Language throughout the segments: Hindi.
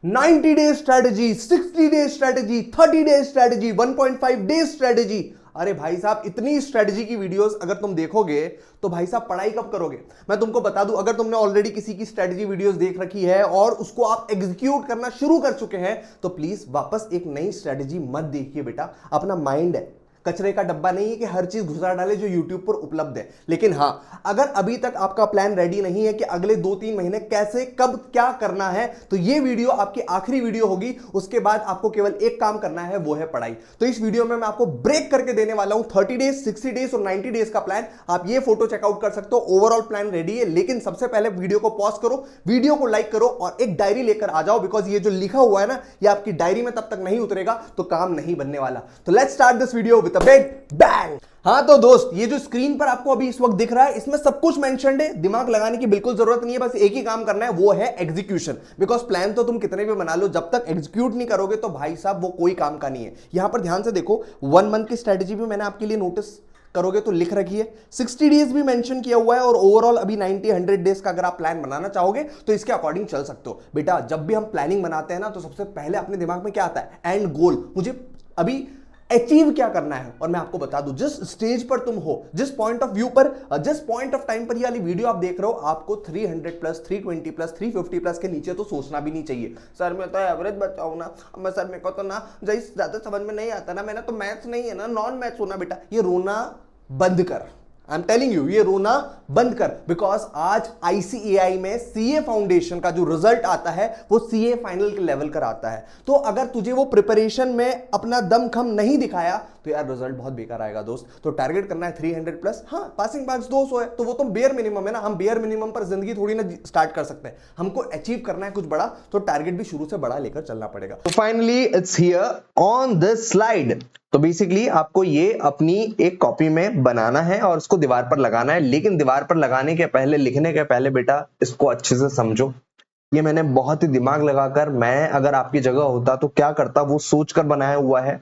90 day strategy, 60 day strategy, 30 day strategy, 1.5 day strategy. अरे भाई साहब, इतनी स्ट्रेटजी की वीडियोस अगर तुम देखोगे तो भाई साहब पढ़ाई कब करोगे? मैं तुमको बता दूं, अगर तुमने ऑलरेडी किसी की स्ट्रेटजी वीडियोस देख रखी है और उसको आप एग्जीक्यूट करना शुरू कर चुके हैं तो प्लीज वापस एक नई स्ट्रेटजी मत देखिए बेटा। अपना माइंड है, कचरे का डब्बा नहीं है कि हर चीज घुसा डाले जो यूट्यूब पर उपलब्ध है। लेकिन हां, अगर अभी तक आपका प्लान रेडी नहीं है कि अगले 2-3 महीने कैसे कब क्या करना है, तो ये वीडियो आपकी आखिरी वीडियो होगी। उसके बाद आपको केवल एक काम करना है, वो है पढ़ाई। तो इस वीडियो में मैं आपको ब्रेक करके देने वाला हूं 30 डेज, 60 डेज और 90 डेज का प्लान। आप ये फोटो चेकआउट कर सकते हो, ओवरऑल प्लान रेडी है। लेकिन सबसे पहले वीडियो को पॉज करो, वीडियो को लाइक करो और एक डायरी लेकर आ जाओ, बिकॉज ये जो लिखा हुआ है ना, ये आपकी डायरी में तब तक नहीं उतरेगा तो काम नहीं बनने वाला। तो let's start this video with a big bang. हाँ तो दोस्त, ये जो स्क्रीन पर आपको अभी इस वक्त दिख रहा है, इसमें सब कुछ मेंशन्ड है। दिमाग लगाने की बिल्कुल जरूरत नहीं है, बस एक ही काम करना है, वो है एग्जीक्यूशन। बिकॉज प्लान तो तुम कितने भी बना लो, जब तक एग्जीक्यूट नहीं करोगे तो भाई साहब वो कोई काम का नहीं है। यहां पर ध्यान से देखो, 1 मंथ की स्ट्रेटेजी भी मैंने आपके लिए नोटिस करोगे तो लिख रखी है, 60 डेज भी मेंशन किया हुआ है और ओवरऑल अभी 90-100 डेज का अगर आप प्लान बनाना चाहोगे तो इसके अकॉर्डिंग चल सकते हो। बेटा, जब भी हम प्लानिंग बनाते हैं ना, तो सबसे पहले अपने दिमाग में क्या आता है? एंड गोल, मुझे अभी अचीव क्या करना है। और मैं आपको बता दूं, जिस स्टेज पर तुम हो, जिस पॉइंट ऑफ व्यू पर, जिस पॉइंट ऑफ टाइम पर ये वाली वीडियो आप देख रहे हो, आपको 300 प्लस, 320 प्लस, 350 प्लस के नीचे तो सोचना भी नहीं चाहिए। सर मैं तो एवरेज बच्चा हूं ना, मैं सर मेरे को तो ना ज्यादा समझ में नहीं आता ना, मैंने तो मैथ्स नहीं है ना, नॉन मैथ्स होना। बेटा, ये रोना बंद कर। आई एम टेलिंग यू, ये रोना बंद कर। बिकॉज आज आईसीएआई में सीए फाउंडेशन का जो रिजल्ट आता है वो सीए फाइनल के लेवल का आता है। तो अगर तुझे वो प्रिपरेशन में अपना दम खम नहीं दिखाया तो यार रिजल्ट बहुत बेकार आएगा दोस्त। तो टारगेट करना है 300 प्लस। हाँ, पासिंग मार्क्स 200 है तो वो तो बेयर मिनिमम है ना। हम बेयर मिनिमम पर जिंदगी थोड़ी ना स्टार्ट कर सकते हैं, हमको अचीव करना है कुछ बड़ा, तो टारगेट भी शुरू से बड़ा लेकर चलना पड़ेगा। तो finally it's here on this slide. तो बेसिकली आपको ये अपनी एक कॉपी में बनाना है और उसको दीवार पर लगाना है। लेकिन दीवार पर लगाने के पहले, लिखने के पहले बेटा इसको अच्छे से समझो। ये मैंने बहुत ही दिमाग लगाकर, मैं अगर आपकी जगह होता तो क्या करता, वो सोचकर बनाया हुआ है।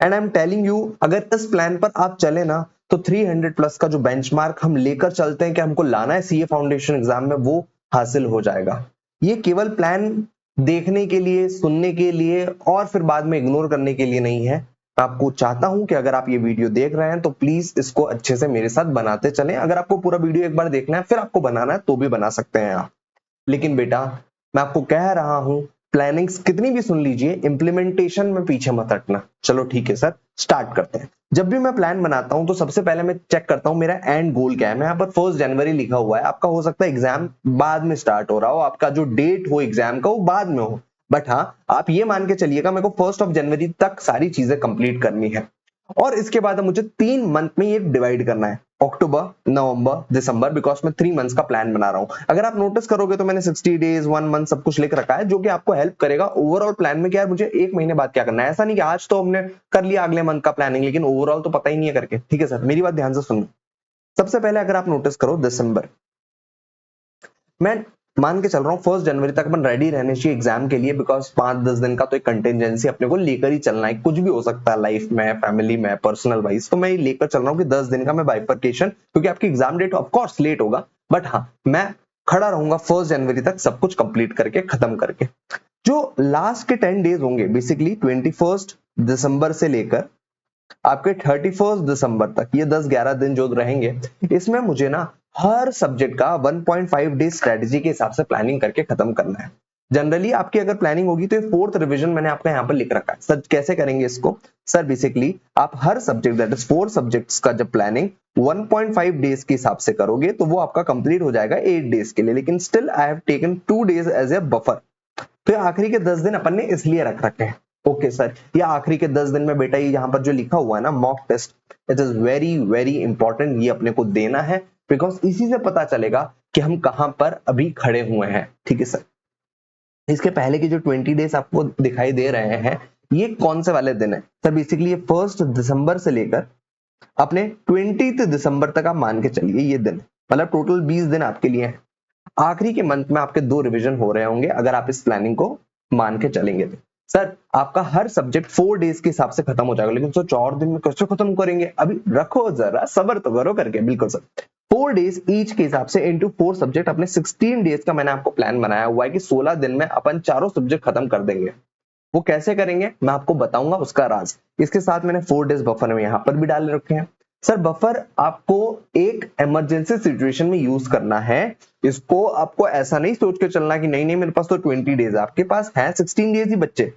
And I am telling you, अगर इस प्लान पर आप चले ना तो 300 प्लस का जो बेंचमार्क हम लेकर चलते हैं कि हमको लाना है सीए फाउंडेशन एग्जाम में, वो हासिल हो जाएगा। ये केवल प्लान देखने के लिए, सुनने के लिए और फिर बाद में इग्नोर करने के लिए नहीं है। मैं आपको चाहता हूं कि अगर आप ये वीडियो देख रहे हैं तो प्लीज इसको अच्छे से मेरे साथ बनाते चलें। अगर आपको पूरा वीडियो एक बार देखना है फिर आपको बनाना है तो भी बना सकते हैं आप। लेकिन बेटा, मैं आपको कह रहा हूं, प्लानिंग्स कितनी भी सुन लीजिए, इंप्लीमेंटेशन में पीछे मत हटना। चलो ठीक है सर, स्टार्ट करते हैं। जब भी मैं प्लान बनाता हूं तो सबसे पहले मैं चेक करता हूं मेरा एंड गोल क्या है। मैं यहाँ पर 1 जनवरी लिखा हुआ है, आपका हो सकता है एग्जाम बाद में स्टार्ट हो रहा हो, आपका जो डेट हो एग्जाम का वो बाद में हो। बट हाँ, आप ये मान के चलिएगा मेरे को 1 जनवरी तक सारी चीजें कंप्लीट करनी है। और इसके बाद मुझे 3 मंथ में ये डिवाइड करना है, अक्टूबर, नवंबर, दिसंबर, बिकॉज मैं 3 मंथ्स का प्लान बना रहा हूं। अगर आप नोटिस करोगे तो मैंने 60 डेज, 1 मंथ सब कुछ लिख रखा है, जो कि आपको हेल्प करेगा ओवरऑल प्लान में कि यार मुझे 1 महीने बाद क्या करना है। ऐसा नहीं कि आज तो हमने कर लिया अगले मंथ का प्लानिंग, लेकिन ओवरऑल तो पता ही नहीं है करके। ठीक है सर, मेरी बात ध्यान से सुनो। सबसे पहले अगर आप नोटिस करो, दिसंबर, मैं मान के चल रहा हूँ 1 जनवरी तक अपन रेडी रहने चाहिए एग्जाम के लिए। बिकॉज 5-10 दिन का तो एक कंटिजेंसी अपने को लेकर ही चलना है, कुछ भी हो सकता है लाइफ में, फैमिली में, पर्सनल वाइज। तो मैं लेकर चल रहा हूँ कि 10 दिन का मैं बाइफर्केशन, क्योंकि आपकी एग्जाम डेट ऑफकोर्स लेट होगा, बट हाँ मैं खड़ा रहूंगा 1 जनवरी तक सब कुछ कंप्लीट करके, खत्म करके। जो लास्ट के 10 डेज होंगे, बेसिकली 21 दिसंबर से लेकर आपके 31 दिसंबर तक, ये 10-11 दिन जो रहेंगे, इसमें मुझे ना हर सब्जेक्ट का 1.5 डे स्ट्रेटजी के हिसाब से प्लानिंग करके खत्म करना है। जनरली आपकी अगर प्लानिंग होगी तो ये 4th रिवीजन मैंने आपका यहाँ पर लिख रखा है। सर कैसे करेंगे इसको? सर बेसिकली आप हर सब्जेक्ट, दैट इज 4 सब्जेक्ट्स का जब प्लानिंग 1.5 डेज के हिसाब से करोगे तो वो आपका कंप्लीट हो जाएगा 8 डेज के लिए। लेकिन still I have taken 2 days as a buffer. तो आखिरी के 10 दिन अपन ने इसलिए रख रखे हैं। ओके सर, ये आखिरी के 10 दिन में बेटा, ये यहाँ पर जो लिखा हुआ है ना mock test, it is very very important, ये अपने को देना है। बिकॉज इसी से पता चलेगा कि हम कहां पर अभी खड़े हुए हैं। ठीक है सर, इसके पहले के जो 20 डेज आपको दिखाई दे रहे हैं, ये कौन से वाले दिन है? सर बेसिकली ये 1 दिसंबर से लेकर अपने 20 दिसंबर तक आप मान के चलिए ये दिन, मतलब टोटल 20 दिन आपके लिए है। आखिरी के मंथ में आपके 2 रिवीजन हो रहे होंगे अगर आप इस प्लानिंग को मान के चलेंगे तो। सर आपका हर सब्जेक्ट 4 डेज के हिसाब से खत्म हो जाएगा, लेकिन सर 4 दिन में कैसे खत्म करेंगे? अभी रखो, जरा सब्र तो करो करके। बिल्कुल सर, 4 डेज ईच के हिसाब से इंटू 4 सब्जेक्ट अपने 16 डेज का मैंने आपको प्लान बनाया हुआ है कि 16 दिन में अपन चारों सब्जेक्ट खत्म कर देंगे। वो कैसे करेंगे मैं आपको बताऊंगा उसका राज। इसके साथ मैंने 4 डेज बफर में यहां पर भी डाल रखे हैं। सर बफर आपको एक इमरजेंसी सिचुएशन में यूज करना है। इसको आपको ऐसा नहीं सोच के चलना कि नहीं नहीं मेरे पास तो 20 डेज, आपके पास है 16 डेज ही बच्चे,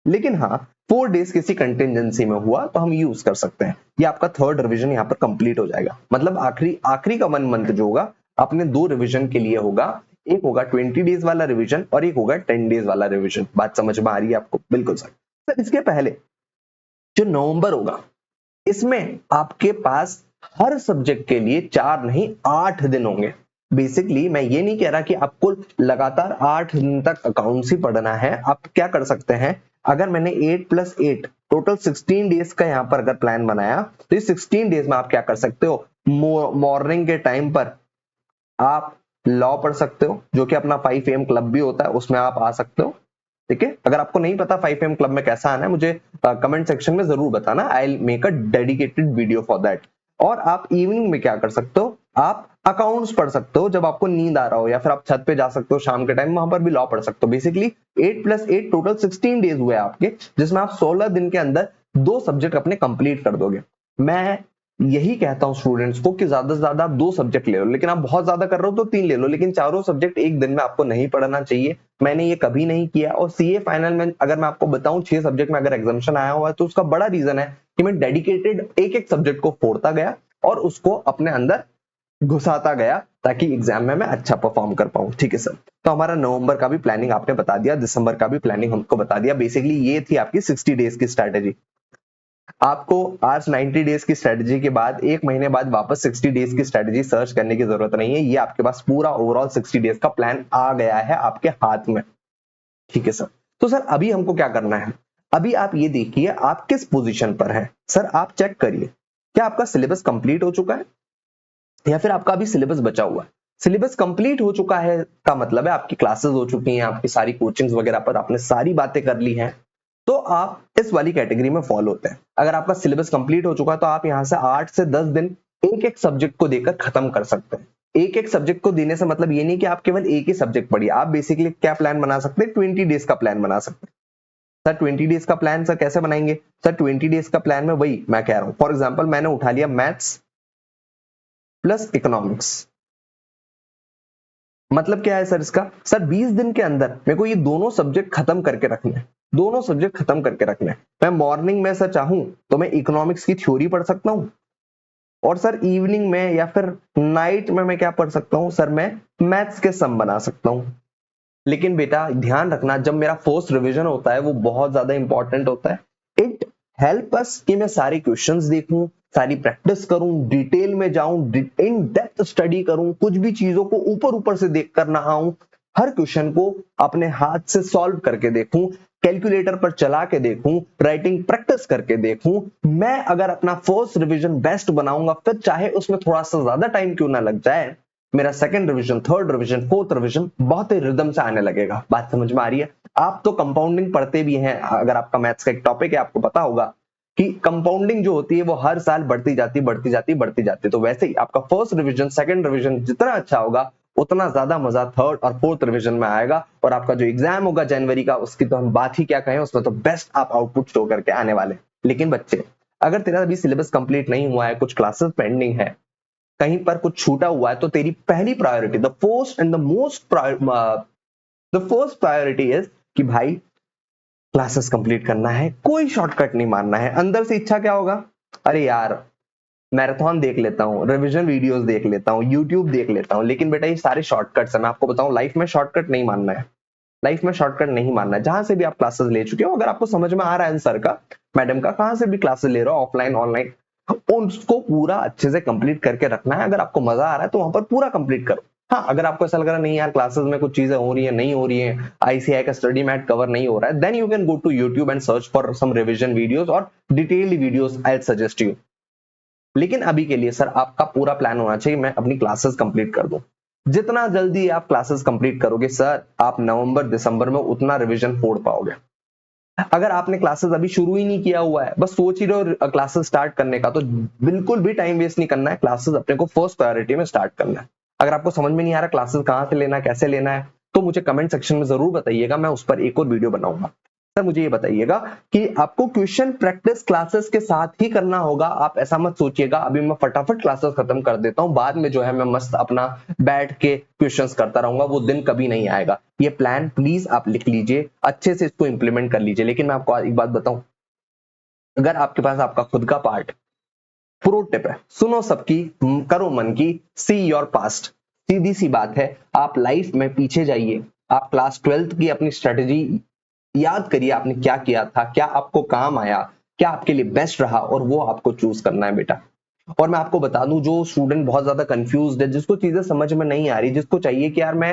लेकिन हाँ 4 डेज किसी कंटिजेंसी में हुआ तो हम यूज कर सकते हैं। ये आपका थर्ड रिवीजन यहाँ पर कंप्लीट हो जाएगा। मतलब आखिरी आखिरी का 1 मंथ जो होगा अपने 2 रिवीजन के लिए होगा। एक होगा 20 डेज वाला रिवीजन और एक होगा 10 डेज वाला रिवीजन। बात समझ में आ रही है आपको? बिल्कुल सर इसके पहले जो नवंबर होगा इसमें आपके पास हर सब्जेक्ट के लिए 4 नहीं 8 दिन होंगे। बेसिकली मैं ये नहीं कह रहा कि आपको लगातार 8 दिन तक अकाउंट्स ही पढ़ना है। आप क्या कर सकते हैं, अगर मैंने 8 + 8 टोटल 16 डेज का यहाँ पर अगर प्लान बनाया तो इस 16 डेज में आप क्या कर सकते हो, मॉर्निंग के टाइम पर आप लॉ पढ़ सकते हो, जो कि अपना 5 AM क्लब भी होता है, उसमें आप आ सकते हो। ठीक है, अगर आपको नहीं पता 5 AM क्लब में कैसा आना है मुझे कमेंट सेक्शन में जरूर बताना, I will make a dedicated video for that. और आप इवनिंग में क्या कर सकते हो, आप अकाउंट्स पढ़ सकते हो जब आपको नींद आ रहा हो, या फिर आप छत पे जा सकते हो शाम के टाइम, वहां पर भी लॉ पढ़ सकते हो। बेसिकली 8 + 8 टोटल 16 डेज हुए आपके, जिसमें आप 16 दिन के अंदर 2 सब्जेक्ट अपने कंप्लीट कर दोगे। मैं यही कहता हूं स्टूडेंट्स को कि ज्यादा से ज्यादा आप 2 सब्जेक्ट ले लो, लेकिन आप बहुत ज्यादा कर रहे हो तो 3 ले लो, लेकिन चारों सब्जेक्ट एक दिन में आपको नहीं पढ़ना चाहिए। मैंने ये कभी नहीं किया। और सीए फाइनल में अगर मैं आपको बताऊं 6 सब्जेक्ट में अगर एग्जामिशन आया हुआ है तो उसका बड़ा रीजन है कि मैं डेडिकेटेड एक एक सब्जेक्ट को फोड़ता गया और उसको अपने अंदर घुसाता गया ताकि एग्जाम में मैं अच्छा परफॉर्म कर पाऊं। ठीक है सर, तो हमारा नवंबर का भी प्लानिंग आपने बता दिया, दिसंबर का भी प्लानिंग हमको बता दिया। बेसिकली ये थी आपकी 60 डेज की स्ट्रेटेजी। आपको आज 90 डेज की स्ट्रेटजी के बाद 1 महीने बाद वापस 60 डेज की स्ट्रेटजी सर्च करने की जरूरत नहीं है। ये आपके पास पूरा ओवरऑल 60 डेज का प्लान आ गया है आपके हाथ में। ठीक है सर, तो सर अभी हमको क्या करना है, अभी आप ये देखिए आप किस पोजीशन पर है। सर आप चेक करिए क्या आपका सिलेबस कंप्लीट हो चुका है या फिर आपका अभी सिलेबस बचा हुआ है। सिलेबस कंप्लीट हो चुका है का मतलब है आपकी क्लासेस हो चुकी हैं, आपकी सारी कोचिंग्स वगैरह पर आपने सारी बातें कर ली हैं, तो आप इस वाली कैटेगरी में फॉल होते हैं। अगर आपका सिलेबस कंप्लीट हो चुका है तो आप यहां से 8 से 10 दिन एक एक सब्जेक्ट को देकर खत्म कर सकते हैं। एक एक सब्जेक्ट को देने से मतलब ये नहीं कि आप केवल एक ही सब्जेक्ट पढ़िए, आप बेसिकली क्या प्लान बना सकते हैं, 20 डेज का प्लान बना सकते हैं। सर 20 डेज का प्लान सर कैसे बनाएंगे, सर 20 डेज का प्लान में वही मैं कह रहा हूं, फॉर एग्जाम्पल मैंने उठा लिया मैथ्स प्लस इकोनॉमिक्स। मतलब क्या है सर इसका, सर 20 दिन के अंदर मेरे को ये दोनों सब्जेक्ट खत्म करके रखने हैं, दोनों सब्जेक्ट खत्म करके रखने हैं। मैं मॉर्निंग में सर चाहूं तो मैं इकोनॉमिक्स की थ्योरी पढ़ सकता हूं, और सर इवनिंग में या फिर नाइट में मैं क्या पढ़ सकता हूं, सर मैं मैथ्स के सम बना सकता हूं। लेकिन बेटा ध्यान रखना जब मेरा फर्स्ट रिवीजन होता है वो बहुत ज्यादा इंपॉर्टेंट होता है। इट हेल्प अस कि मैं सारे क्वेश्चंस देखूं, सारी प्रैक्टिस करूं, डिटेल में जाऊं, इन डेप्थ स्टडी करूं, कुछ भी चीजों को ऊपर ऊपर से देख कर ना आऊं, हर क्वेश्चन को अपने हाथ से सॉल्व करके देखूं, कैलकुलेटर पर चला के देखूं, राइटिंग प्रैक्टिस करके देखूं। मैं अगर अपना फर्स्ट रिवीजन बेस्ट बनाऊंगा फिर चाहे उसमें थोड़ा सा ज्यादा टाइम क्यों ना लग जाए, मेरा second revision, third revision, fourth revision बहुत ही रिदम से आने लगेगा। बात समझ में आ रही है? आप तो कंपाउंडिंग पढ़ते भी हैं, अगर आपका मैथ्स का एक टॉपिक है आपको पता होगा कि कंपाउंडिंग जो होती है वो हर साल बढ़ती जाती बढ़ती जाती बढ़ती जाती। तो वैसे ही आपका फर्स्ट रिवीजन सेकंड रिवीजन जितना अच्छा होगा उतना ज्यादा मजा थर्ड और फोर्थ रिवीजन में आएगा, और आपका जो एग्जाम होगा जनवरी का उसकी तो हम बात ही क्या कहें, उसमें तो बेस्ट आप आउटपुट शो करके आने वाले। लेकिन बच्चे अगर तेरा अभी सिलेबस कंप्लीट नहीं हुआ है, कुछ क्लासेस पेंडिंग है, कहीं पर कुछ छूटा हुआ है, तो तेरी पहली priority, the first and the most the first priority is कि भाई क्लासेस कंप्लीट करना है, कोई शॉर्टकट नहीं मारना है। अंदर से इच्छा क्या होगा, अरे यार मैराथन देख लेता हूँ, रिवीजन वीडियोस देख लेता हूँ, यूट्यूब देख लेता हूँ। लेकिन बेटा ये सारे शॉर्टकट्स है, मैं आपको बताऊं लाइफ में शॉर्टकट नहीं मानना है, लाइफ में शॉर्टकट नहीं मानना है। जहां से भी आप क्लासेस ले चुके हो, अगर आपको समझ में आ रहा है सर का मैडम का कहां से भी क्लासेस ले रहे हो, ऑफलाइन ऑनलाइन, उसको पूरा अच्छे से कंप्लीट करके रखना है। अगर आपको मजा आ रहा है तो वहां पर पूरा कंप्लीट करो। हाँ अगर आपको ऐसा लग रहा है नहीं यार क्लासेस में कुछ चीजें हो रही है नहीं हो रही है, आईसीआई का स्टडी मैट कवर नहीं हो रहा है, then you can go to YouTube and search for some revision videos और detailed videos, I suggest you. लेकिन अभी के लिए सर आपका पूरा प्लान होना चाहिए मैं अपनी क्लासेस कंप्लीट कर दूं। जितना जल्दी आप क्लासेस कंप्लीट करोगे सर, आप नवंबर दिसंबर में उतना रिवीजन फोड़ पाओगे। अगर आपने क्लासेस अभी शुरू ही नहीं किया हुआ है, बस सोच ही रहे हो क्लासेस स्टार्ट करने का, तो बिल्कुल भी टाइम वेस्ट नहीं करना है, क्लासेस अपने को फर्स्ट प्रायोरिटी में स्टार्ट करना है। अगर आपको समझ में नहीं आ रहा क्लासेस कहाँ से लेना है, कैसे लेना है, तो मुझे कमेंट सेक्शन में जरूर बताइएगा, मैं उस पर एक और वीडियो बनाऊंगा। सर मुझे ये बताइएगा कि आपको क्वेश्चन प्रैक्टिस क्लासेस के साथ ही करना होगा, आप ऐसा मत सोचिएगा अभी मैं फटाफट क्लासेस खत्म कर देता हूं, बाद में जो है मैं मस्त अपना बैठ के क्वेश्चंस करता रहूंगा, वो दिन कभी नहीं आएगा। ये प्लान प्लीज आप लिख लीजिए, अच्छे से इसको इंप्लीमेंट कर लीजिए। लेकिन मैं आपको एक बात बताऊं, अगर आपके पास आपका खुद का पार्ट, प्रो टिप है, सुनो सबकी, करो मन की, सी योर पास्ट। सीधी सी बात है, आप लाइफ में पीछे जाइए, आप क्लास 12th की अपनी स्ट्रेटेजी याद करिए, आपने क्या किया था, क्या आपको काम आया, क्या आपके लिए बेस्ट रहा, और वो आपको चूज करना है बेटा। और मैं आपको बता दूं, जो स्टूडेंट बहुत ज्यादा कंफ्यूज्ड है, जिसको चीजें समझ में नहीं आ रही, जिसको चाहिए कि यार मैं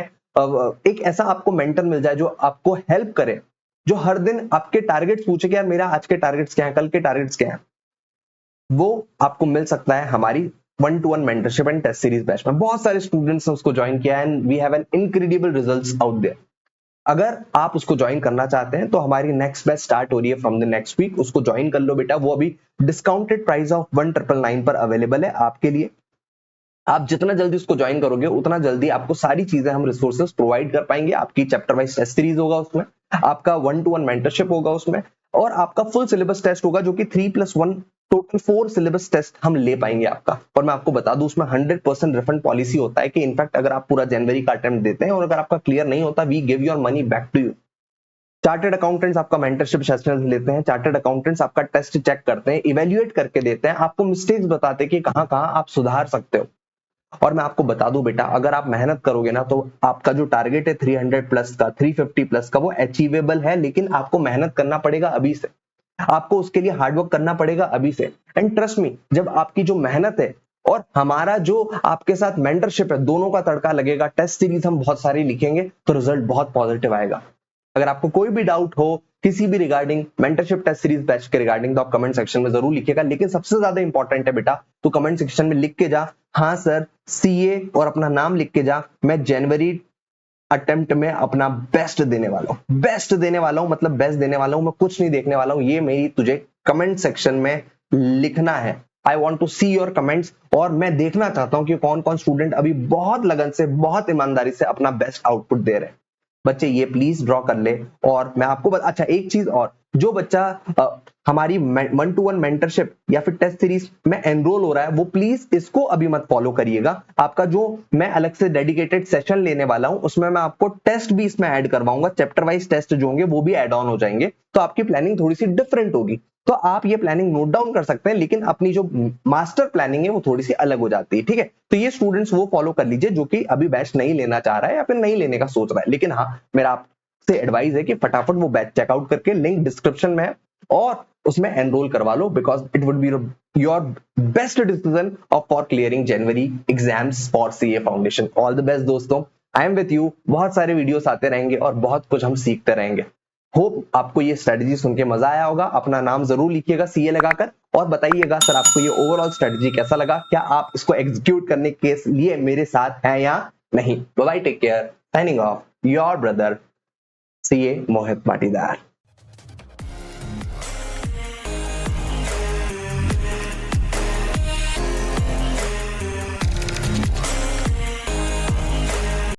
एक ऐसा आपको मेंटर मिल जाए जो आपको हेल्प करे, जो हर दिन आपके टारगेट्स पूछे कि यार मेरा आज के टारगेट्स क्या है, कल के टारगेट्स क्या है, वो आपको मिल सकता है हमारी 1-to-1 mentorship and test series batch में। बहुत सारे स्टूडेंट्स ने उसको ज्वाइन किया and we have an incredible results out there. अगर आप उसको ज्वाइन करना चाहते हैं तो हमारी नेक्स्ट बैच स्टार्ट हो रही है फ्रॉम द नेक्स्ट वीक, उसको ज्वाइन कर लो बेटा। वो अभी डिस्काउंटेड प्राइस ऑफ 1999 पर अवेलेबल है आपके लिए। आप जितना जल्दी उसको ज्वाइन करोगे उतना जल्दी आपको सारी चीजें हम रिसोर्सेज प्रोवाइड कर पाएंगे। आपकी चैप्टर वाइज टेस्ट सीरीज होगा उसमें, आपका 1-to-1 मेंटरशिप होगा उसमें, और आपका फुल सिलेबस टेस्ट होगा, जो कि 3+1 टोटल 4 सिलेबस टेस्ट हम ले पाएंगे आपका। और मैं आपको बता दूं उसमें 100% रिफंड पॉलिसी होता है कि इनफैक्ट अगर आप पूरा जनवरी का अटेम्प्ट देते हैं और अगर आपका क्लियर नहीं होता, we give your money back to you. Chartered accountants आपका मेंटरशिप सेशन लेते हैं, चार्टर्ड अकाउंटेंट्स आपका टेस्ट चेक करते हैं, इवेल्युएट करके देते हैं, आपको मिस्टेक्स बताते हैं कि कहां कहां आप सुधार सकते हो। और मैं आपको बता दूं बेटा, अगर आप मेहनत करोगे ना तो आपका जो टारगेट है 300 प्लस का, 350 प्लस का, वो अचीवेबल है। लेकिन आपको मेहनत करना पड़ेगा अभी से, आपको उसके लिए हार्डवर्क करना पड़ेगा अभी से। एंड ट्रस्ट मी, जब आपकी जो मेहनत है और हमारा जो आपके साथ मेंटरशिप है, दोनों का तड़का लगेगा, टेस्ट सीरीज हम बहुत सारी लिखेंगे, तो रिजल्ट बहुत पॉजिटिव आएगा। अगर आपको कोई भी डाउट हो किसी भी regarding mentorship test series batch के रिगार्डिंग, तो आप कमेंट सेक्शन में जरूर लिखिएगा। लेकिन सबसे ज्यादा इंपॉर्टेंट है बेटा, तो कमेंट सेक्शन में लिख के जा, हाँ सर सीए, और अपना नाम लिख के जा, मैं जनवरी अटेम्प्ट में अपना बेस्ट देने वाला हूं, बेस्ट देने वाला हूं, मतलब बेस्ट देने वाला हूं, मैं कुछ नहीं देखने वाला हूं। ये मेरी तुझे कमेंट सेक्शन में लिखना है। I want to see your comments, और मैं देखना चाहता हूं कि कौन कौन स्टूडेंट अभी बहुत लगन से, बहुत ईमानदारी से अपना बेस्ट आउटपुट दे रहे हैं। बच्चे ये प्लीज ड्रॉ कर ले। और मैं आपको अच्छा एक चीज और, जो बच्चा हमारी 1-to-1 मेंटरशिप या फिर टेस्ट सीरीज में एनरोल हो रहा है, वो प्लीज इसको अभी मत फॉलो करिएगा। आपका जो मैं अलग से डेडिकेटेड सेशन लेने वाला हूं, उसमें मैं आपको टेस्ट भी इसमें ऐड करवाऊंगा, चैप्टर वाइज टेस्ट जो होंगे वो भी ऐड ऑन हो जाएंगे, तो आपकी प्लानिंग थोड़ी सी डिफरेंट होगी। तो आप ये प्लानिंग नोट डाउन कर सकते हैं, लेकिन अपनी जो मास्टर प्लानिंग है वो थोड़ी सी अलग हो जाती है, ठीक है। तो ये स्टूडेंट्स वो फॉलो कर लीजिए जो कि अभी बैच नहीं लेना चाह रहा है या फिर नहीं लेने का सोच रहा है। लेकिन हाँ, मेरा आपसे एडवाइस है कि फटाफट वो बैच चेकआउट करके, लिंक डिस्क्रिप्शन में है, और उसमें एनरोल करवा लो, because it would be your best decision of for clearing January exams for CA foundation. All the best दोस्तों, आई एम विथ यू। बहुत सारे वीडियोस आते रहेंगे और बहुत कुछ हम सीखते रहेंगे। होप आपको ये स्ट्रेटजी सुन के मजा आया होगा। अपना नाम जरूर लिखिएगा सीए लगाकर, और बताइएगा सर आपको ये ओवरऑल स्ट्रेटजी कैसा लगा, क्या आप इसको एग्जीक्यूट करने के लिए मेरे साथ हैं या नहीं। Bye bye, take care, signing off, your brother CA Mohit Patidar.